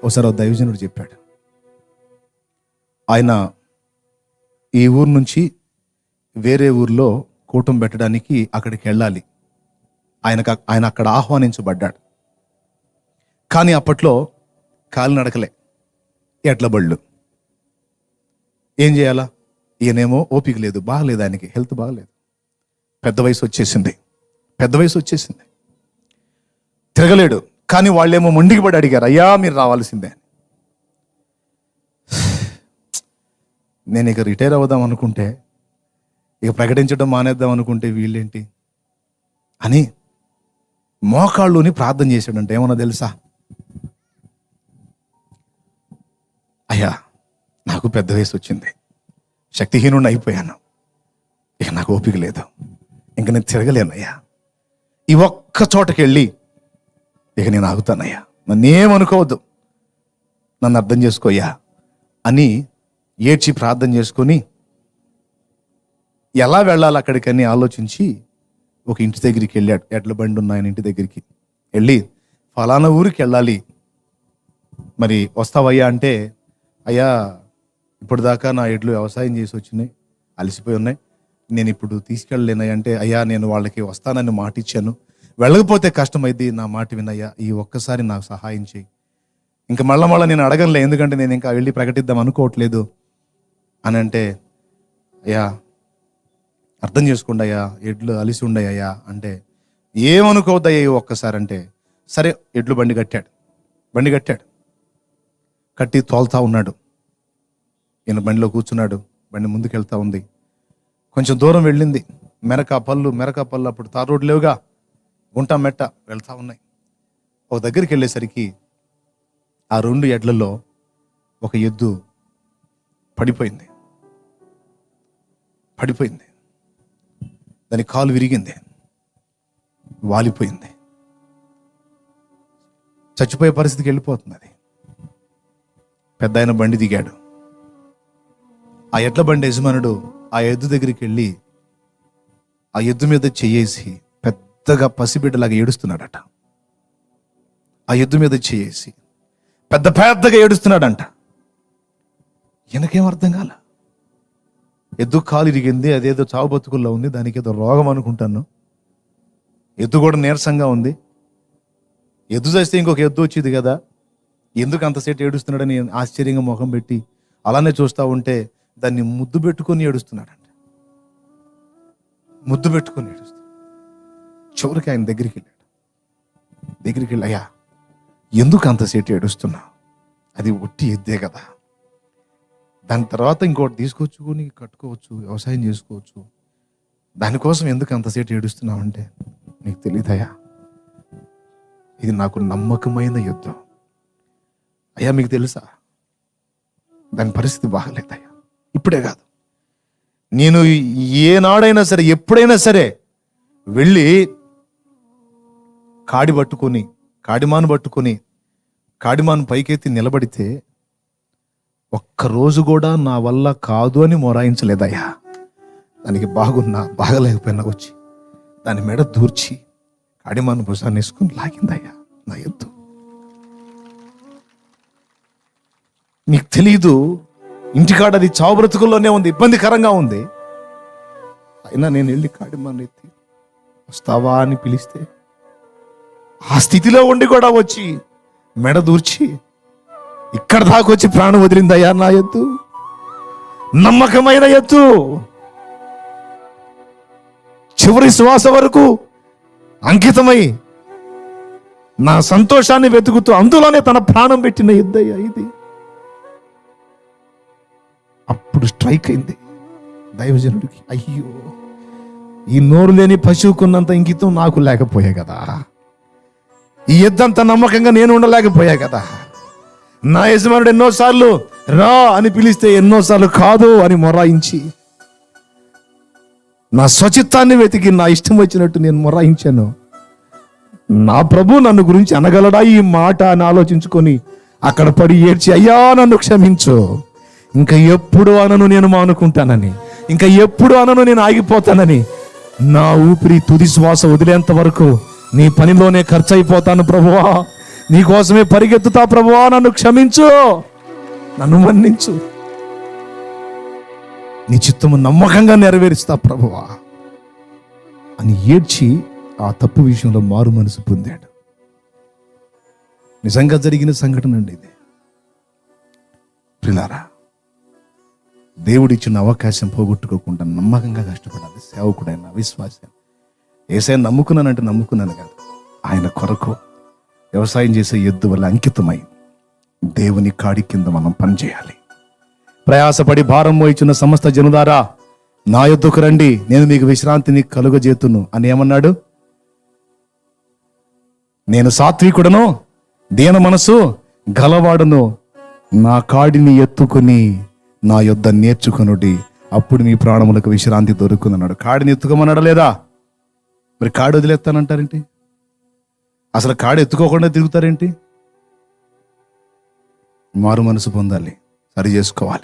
ఒకసారి ఒక దైవజనుడు చెప్పాడు, ఆయన ఈ ఊరు నుంచి వేరే ఊర్లో కూటం పెట్టడానికి అక్కడికి వెళ్ళాలి. ఆయన అక్కడ ఆహ్వానించబడ్డాడు. కానీ అప్పట్లో కాలినడకలే, ఎడ్ల బళ్ళు. ఏం చేయాలా? ఈయనేమో ఓపిక లేదు, బాగలేదు, ఆయనకి హెల్త్ బాగలేదు, పెద్ద వయసు వచ్చేసింది, తిరగలేడు. కానీ వాళ్ళేమో మొండికి పడి అడిగారు, అయ్యా మీరు రావాల్సిందే. నేను ఇక రిటైర్ అవుదాం అనుకుంటే, ఇక ప్రకటించడం మానేద్దాం అనుకుంటే వీళ్ళేంటి అని మోకాళ్ళుని ప్రార్థన చేశాడంటే ఏమన్నా తెలుసా? అయ్యా నాకు పెద్ద వయసు వచ్చింది, శక్తిహీనుడిని అయిపోయాను, ఇక నాకు ఓపిక లేదు, ఇంక నేను తిరగలేనయ్యా, ఈ ఒక్క చోటకి వెళ్ళి ఇక నేను ఆగుతానయ్యా, నన్నేమనుకోవద్దు, నన్ను అర్థం చేసుకోయ్యా అని ఏడ్చి ప్రార్థన చేసుకొని ఎలా వెళ్ళాలి అక్కడికని ఆలోచించి ఒక ఇంటి దగ్గరికి వెళ్ళాడు. ఎడ్ల బండి ఉన్న ఆయన ఇంటి దగ్గరికి వెళ్ళి, ఫలానా ఊరికి వెళ్ళాలి, మరి వస్తావయ్యా అంటే, అయ్యా ఇప్పటిదాకా నా ఎడ్లు వ్యవసాయం చేసి వచ్చినాయి, అలసిపోయి ఉన్నాయి, నేను ఇప్పుడు తీసుకెళ్ళలేనయ్యా అంటే, అయ్యా నేను వాళ్ళకి వస్తానని మాట ఇచ్చాను, వెళ్ళకపోతే కష్టమైంది, నా మాట వినయ్యా, ఈ ఒక్కసారి నాకు సహాయం చేయి, ఇంకా మళ్ళా నేను అడగనులే, ఎందుకంటే నేను ఇంకా వెళ్ళి ప్రకటిద్దాం అనుకోవట్లేదు అని అంటే, అయ్యా అర్థం చేసుకోండి అయ్యా, ఎడ్లు అలిసి ఉండయ్యా అంటే, ఏమనుకోవద్దయ్యా ఈ ఒక్కసారి అంటే, సరే ఎడ్లు బండి కట్టాడు, కట్టి తోలుతా ఉన్నాడు. ఈయన బండిలో కూర్చున్నాడు, బండి ముందుకెళ్తా ఉంది. కొంచెం దూరం వెళ్ళింది, మెరక పళ్ళు అప్పుడు తార్ రోడ్డు లేవుగా, గుంట మెట్ట వెళ్తా ఉన్నాయి. ఒక దగ్గరికి వెళ్ళేసరికి ఆ 2 ఎడ్లలో ఒక ఎద్దు పడిపోయింది. దాని కాలు విరిగింది, వాలిపోయింది, చచ్చిపోయే పరిస్థితికి వెళ్ళిపోతుంది. అది పెద్ద ఆయన బండి దిగాడు. ఆ ఎడ్ల బండి యజమానుడు ఆ ఎద్దు దగ్గరికి వెళ్ళి ఆ ఎద్దు మీద చెయ్యేసి పెద్దగా పసిబిడ్డలాగా ఏడుస్తున్నాడట. ఆ ఎద్దు మీద చెయ్యేసి పెద్దగా ఏడుస్తున్నాడంట. ఈయనకేం అర్థం కాల. ఎద్దు కాలు ఇరిగింది, అదేదో చావు బతుకుల్లో ఉంది, దానికి ఏదో రోగం అనుకుంటాను. ఎద్దు కూడా నీరసంగా ఉంది. ఎద్దు చేస్తే ఇంకొక ఎద్దు వచ్చేది కదా, ఎందుకు అంతసేపు ఏడుస్తున్నాడని ఆశ్చర్యంగా ముఖం పెట్టి అలానే చూస్తూ ఉంటే దాన్ని ముద్దు పెట్టుకొని ఏడుస్తున్నాడంట. చివరికి ఆయన దగ్గరికి వెళ్ళి, అయ్యా ఎందుకు అంతసేపు ఏడుస్తున్నావు? అది ఒట్టి ఎద్దే కదా, దాని తర్వాత ఇంకోటి తీసుకొచ్చుకొని కట్టుకోవచ్చు, వ్యవసాయం చేసుకోవచ్చు, దానికోసం ఎందుకు అంతసేపు ఏడుస్తున్నావు అంటే, నీకు తెలియదయ్యా, ఇది నాకు నమ్మకమైన యుద్ధం. అయ్యా మీకు తెలుసా, దాని పరిస్థితి బాగలేదయ్యా. ఇప్పుడే కాదు, నేను ఏనాడైనా సరే ఎప్పుడైనా సరే వెళ్ళి కాడిమాను పట్టుకొని కాడిమాను పైకెత్తి నిలబడితే ఒక్కరోజు కూడా నా వల్ల కాదు అని మొరాయించలేదయ్యా. దానికి బాగలేకపోయినా వచ్చి దాని మెడ దూర్చి కాడిమాను భుజాన్ని వేసుకుని లాగిందయ్యా నా ఎద్దు. నీకు తెలీదు, ఇంటికాడ అది చావు బ్రతుకుల్లోనే ఉంది, ఇబ్బందికరంగా ఉంది. అయినా నేను వెళ్ళి కాడిమాను ఎత్తి వస్తావా అని పిలిస్తే ఆ స్థితిలో ఉండి కూడా వచ్చి మెడ దూర్చి ఇక్కడ దాకా వచ్చి ప్రాణం వదిలిందయ్యా నా ఎద్దు. నమ్మకమైన ఎద్దు, చివరి శ్వాస వరకు అంకితమై నా సంతోషాన్ని వెతుకుతూ అందులోనే తన ప్రాణం పెట్టిన ఎద్దయ్యా ఇది. అప్పుడు స్ట్రైక్ అయింది దైవజనుడికి, అయ్యో ఈ నోరు లేని పశువుకున్నంత ఇంకితం నాకు లేకపోయా కదా, ఈ ఎద్దంత నమ్మకంగా నేను ఉండలేకపోయా కదా. నా యజమానుడు ఎన్నోసార్లు రా అని పిలిస్తే ఎన్నోసార్లు కాదు అని మొరాయించి నా స్వచిత్తాన్ని వెతికి నా ఇష్టం వచ్చినట్టు నేను మొరాయించాను. నా ప్రభు నన్ను గురించి అనగలడా ఈ మాట అని ఆలోచించుకొని అక్కడ పడి ఏడ్చి, అయ్యా నన్ను క్షమించు, ఇంకా ఎప్పుడు అనను నేను మానుకుంటానని, ఇంకా ఎప్పుడు అనను నేను ఆగిపోతానని, నా ఊపిరి తుది శ్వాస వదిలేంత వరకు నీ పనిలోనే ఖర్చు అయిపోతాను ప్రభువా, నీకోసమే పరిగెత్తుతా ప్రభువా, నన్ను క్షమించు, నన్ను మన్నించు, నీ చిత్తము నమ్మకంగా నెరవేరుస్తా ప్రభువా అని ఏడ్చి ఆ తప్పు విషయంలో మారు మనసు పొందాడు. నిజంగా జరిగిన సంఘటన అండి ఇది. ప్రియులారా, దేవుడిచ్చిన అవకాశం పోగొట్టుకోకుండా నమ్మకంగా కష్టపడాలి. సేవకుడైన విశ్వాసం ఏసైనా నమ్ముకున్నానంటే నమ్ముకున్నాను కాదు, ఆయన కొరకు వ్యవసాయం చేసే ఎద్దు వల్ల అంకితమై దేవుని కాడి కింద మనం పనిచేయాలి. ప్రయాసపడి భారం మోయిచున్న సమస్త జనులారా నా యొద్దకు రండి, నేను మీకు విశ్రాంతిని కలుగజేతును అని ఏమన్నాడు? నేను సాత్వికుడను, దీన మనసు గలవాడును, నా కాడిని ఎత్తుకుని నా యొద్ద నేర్చుకొనుడి, అప్పుడు నీ ప్రాణములకు విశ్రాంతి దొరుకుతుందన్నాడు. కాడిని ఎత్తుకోమన్నాడా లేదా? మరి కాడు వదిలేస్తానంటారేంటి? అసలు కాడు ఎత్తుకోకుండా తిరుగుతారేంటి? మారు మనసు పొందాలి, సరి చేసుకోవాలి.